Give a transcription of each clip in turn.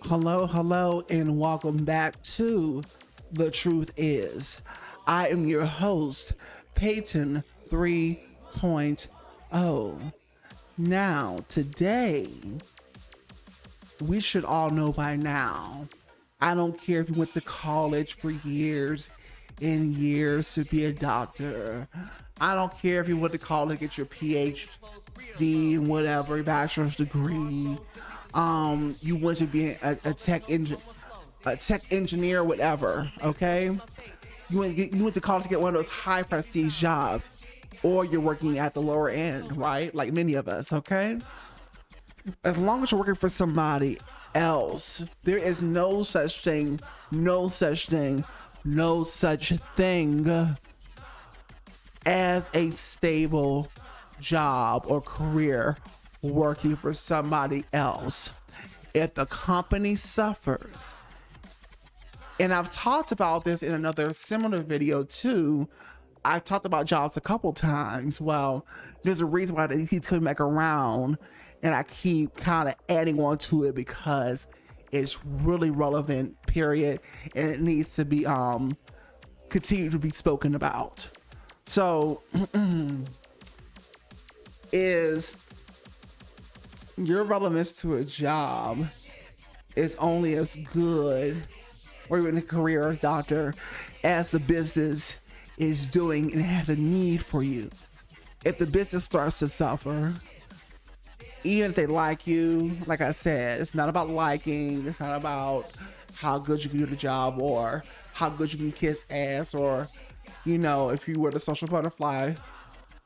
Hello, and welcome back to The Truth Is. I am your host, Peyton 3.0. Now, today, we should all know by now. I don't care if you went to college for years and years to be a doctor. I don't care if you went to college to get your PhD and whatever, your bachelor's degree. You went to be a tech engineer, whatever. Okay, you went to college to get one of those high prestige jobs, or you're working at the lower end, right? Like many of us. Okay, as long as you're working for somebody else, there is no such thing as a stable job or career working for somebody else. If the company suffers, and I've talked about this in another similar video too. I've talked about jobs a couple times. Well, there's a reason why it keeps coming back around, and I keep kind of adding on to it because it's really relevant, period, and it needs to be continue to be spoken about. So is your relevance to a job is only as good, or even a career or doctor, as the business is doing and has a need for you. If the business starts to suffer, even if they like you, like I said, it's not about liking, it's not about how good you can do the job or how good you can kiss ass, or if you were the social butterfly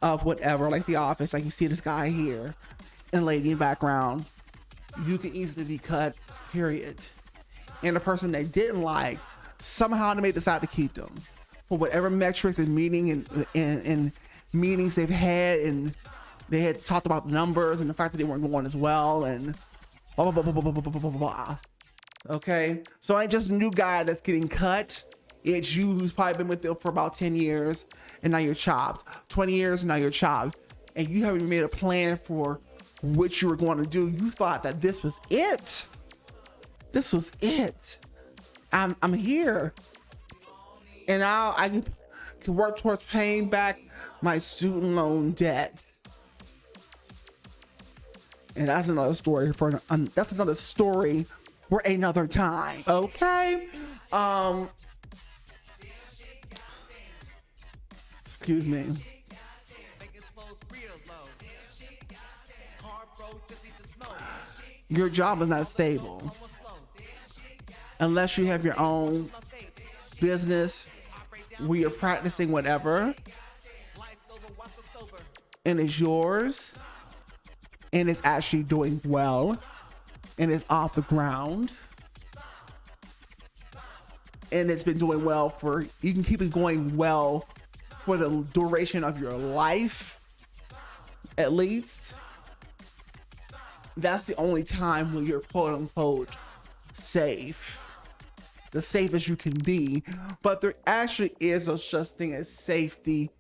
of whatever, like The Office, like you see this guy here and lady in the background, you can easily be cut, period. And the person they didn't like, somehow they may decide to keep them for whatever metrics and and meetings they've had, and they had talked about numbers and the fact that they weren't going as well, and blah blah blah blah blah blah blah blah blah. Okay, so it ain't just a new guy that's getting cut. It's you who's probably been with them for about 10 years and now you're chopped. 20 years and now you're chopped, and you haven't made a plan for what you were going to do. You thought that this was it. This was it. I'm here, and now I can work towards paying back my student loan debt. And that's another story for another time. Okay. Excuse me. Your job is not stable unless you have your own business where you're practicing whatever and it's yours and it's actually doing well and it's off the ground and it's been doing well you can keep it going well for the duration of your life, at least. That's the only time when you're quote unquote safe, the safest you can be. But there actually is no such thing as safety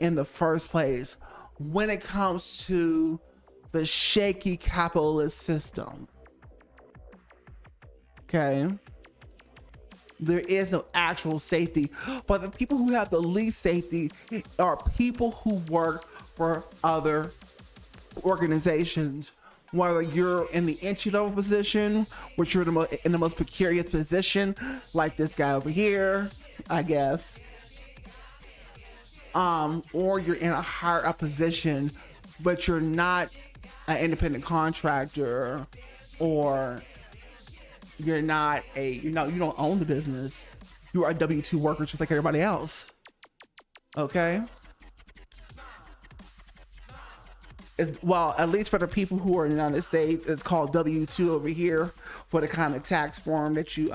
in the first place when it comes to the shaky capitalist system. Okay, there is no actual safety, but the people who have the least safety are people who work for other organizations. Whether you're in the entry level position, which you're in the most precarious position, like this guy over here, I guess, or you're in a higher up position, but you're not an independent contractor, or you're not you don't own the business. You are a W-2 worker just like everybody else. Okay. Well, at least for the people who are in the United States, it's called W-2 over here for the kind of tax form that you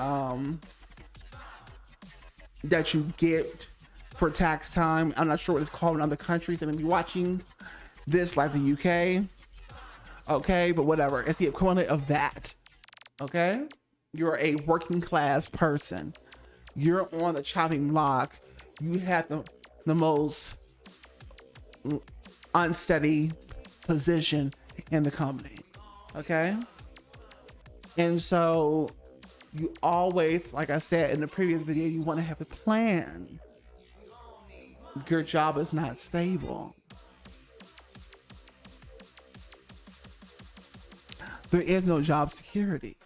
get for tax time. I'm not sure what it's called in other countries that may be watching this, like the UK. Okay, but whatever. It's the equivalent of that. Okay? You're a working class person. You're on the chopping block. You have the most unsteady position in the company. Okay. And so You always, like I said in the previous video, you want to have a plan. Your job is not stable. There is no job security.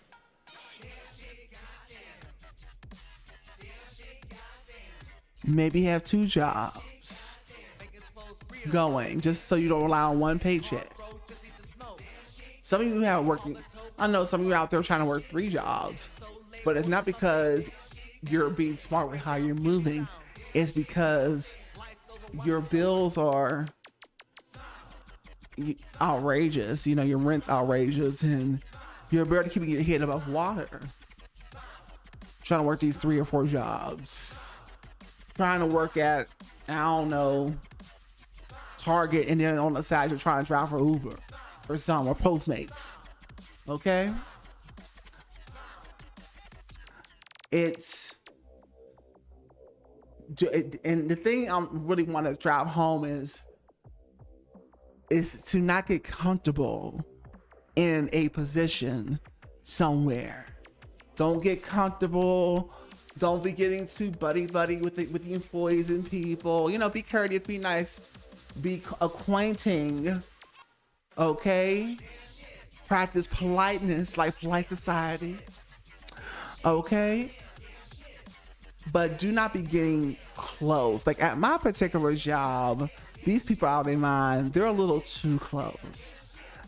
Maybe have 2 jobs going just so you don't rely on one paycheck. Some of you have working, I know some of you out there trying to work 3 jobs, but it's not because you're being smart with how you're moving. It's because your bills are outrageous. You know, your rent's outrageous and you're barely keeping your head above water. Trying to work these 3 or 4 jobs. Trying to work at, I don't know, Target, and then on the side you're trying to drive for Uber or some, or Postmates. Okay? And the thing I really want to drive home is to not get comfortable in a position somewhere. Don't get comfortable. Don't be getting too buddy with the employees and people. You know, be courteous, be nice, be acquainting. Okay? Practice politeness like polite society. Okay? But do not be getting close. Like at my particular job, these people out of their mind, they're a little too close.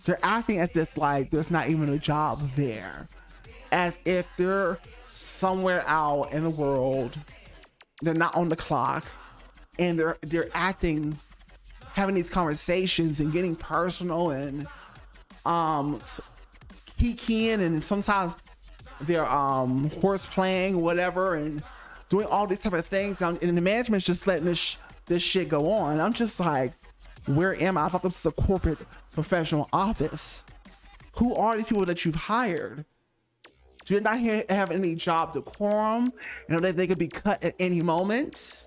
They're acting as if like there's not even a job there. As if they're somewhere out in the world, they're not on the clock, and they're acting, having these conversations and getting personal and kikiing, and sometimes they're horse playing, whatever, and doing all these type of things. And the management's just letting this shit go on. I'm just like, where am I? I thought this was a corporate professional office. Who are the people that you've hired? Do you not have any job decorum? You know that they could be cut at any moment.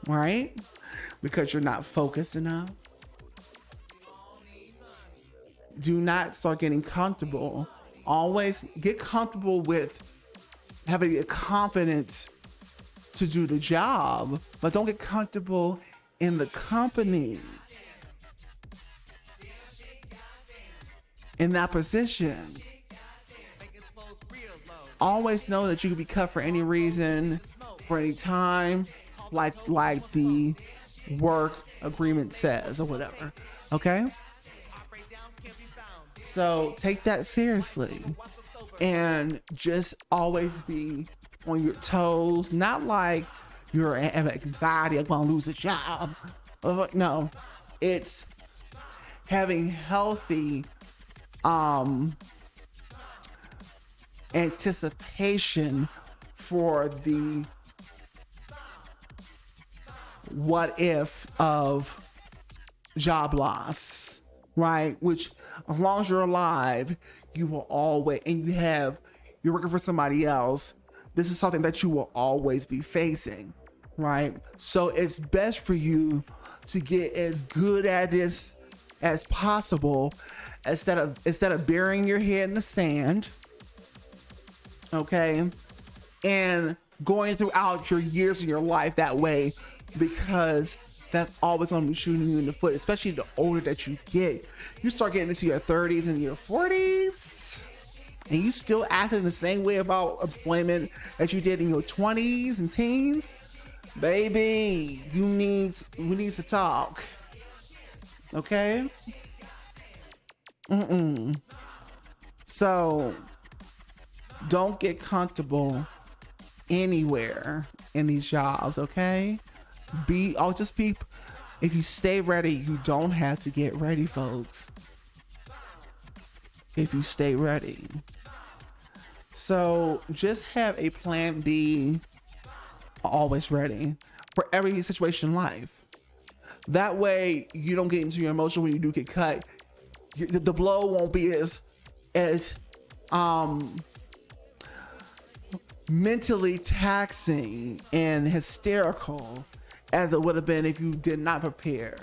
Right? Because you're not focused enough. Do not start getting comfortable. Always get comfortable with having the confidence to do the job, but don't get comfortable in the company, in that position. Always know that you can be cut for any reason, for any time, like the work agreement says or whatever. Okay? So take that seriously and just always be on your toes. Not like you're having anxiety, I'm gonna lose a job. No, it's having healthy anticipation for the what if of job loss, right? Which as long as you're alive, you will always, and you're working for somebody else, this is something that you will always be facing, right? So it's best for you to get as good at this as possible instead of burying your head in the sand, okay? And going throughout your years of your life that way, because that's always going to be shooting you in the foot, especially the older that you get. You start getting into your 30s and your 40s, and you still acting the same way about employment that you did in your 20s and teens. Baby, we need to talk. Okay? So, don't get comfortable anywhere in these jobs, okay? If you stay ready, you don't have to get ready, folks. If you stay ready. So just have a plan B always ready for every situation in life. That way you don't get into your emotion when you do get cut. The blow won't be as mentally taxing and hysterical as it would have been if you did not prepare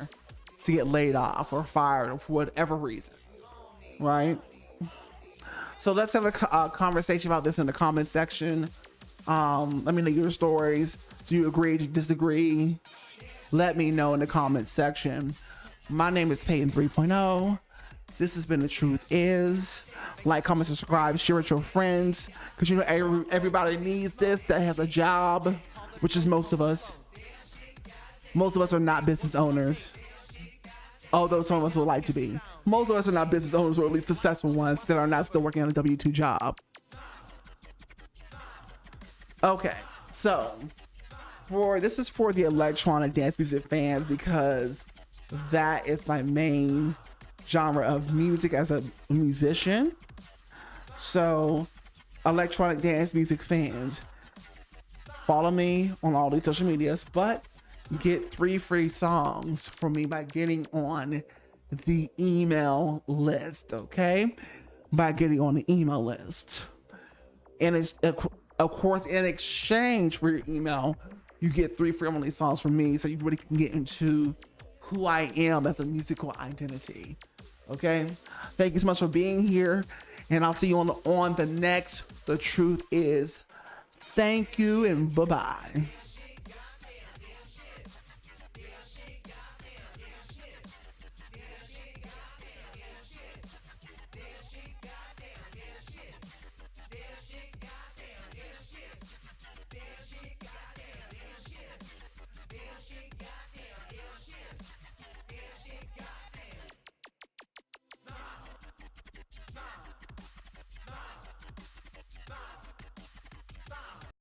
to get laid off or fired or for whatever reason, right? So let's have a conversation about this in the comment section. Let me know your stories. Do you agree? Do you disagree? Let me know in the comment section. My name is Peyton 3.0. This has been The Truth Is. Like, comment, subscribe, share with your friends. Because you know everybody needs this that has a job, which is most of us. Most of us are not business owners. Although some of us would like to be. Most of us are not business owners, or at least successful ones that are not still working on a W-2 job. Okay, so this is for the electronic dance music fans, because that is my main genre of music as a musician. So electronic dance music fans, follow me on all these social medias, but get 3 free songs from me by getting on the email list, okay? By getting on the email list. And it's, of course, in exchange for your email, you get 3 free only songs from me, so you really can get into who I am as a musical identity. Okay? Thank you so much for being here, and I'll see you on the next The Truth Is. Thank you, and bye-bye.